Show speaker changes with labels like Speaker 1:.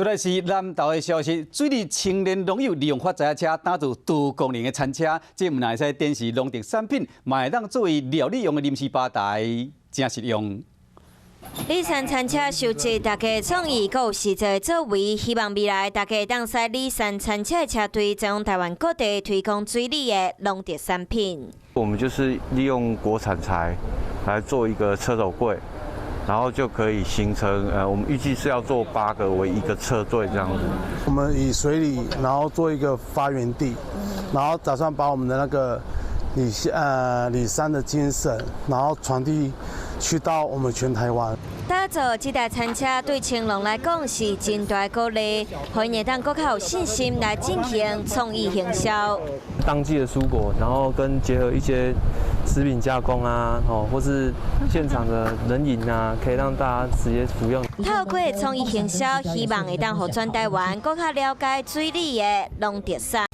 Speaker 1: 出来是南投的消息，水利青年农友利用发财车打造多功能的餐车，这唔但会使展示农特产品，嘛会当作为料理用的临时吧台，真实用。
Speaker 2: 里山餐车收集大家创意，佮有实际作为，希望未来大家当使里山餐车的车队，再用台湾各地推广水里的农特产品。
Speaker 3: 我们就是利用国产材来做一个车斗柜。 然后就可以形成我们预计是要做8个为一个车队这样子。
Speaker 4: 我们以水里，然后做一个发源地，然后打算把我们的那个里山的精神，然后传递去到我们全台湾。
Speaker 2: 打造这台餐车对青农来讲是真大鼓励，可以当更较有信心来进行创意行销。
Speaker 5: 当季的蔬果，然后跟结合一些食品加工啊，或是现场的冷饮啊，可以让大家直接服用。
Speaker 2: 透过创意行销，希望会当互全台湾更较了解水里的农特产。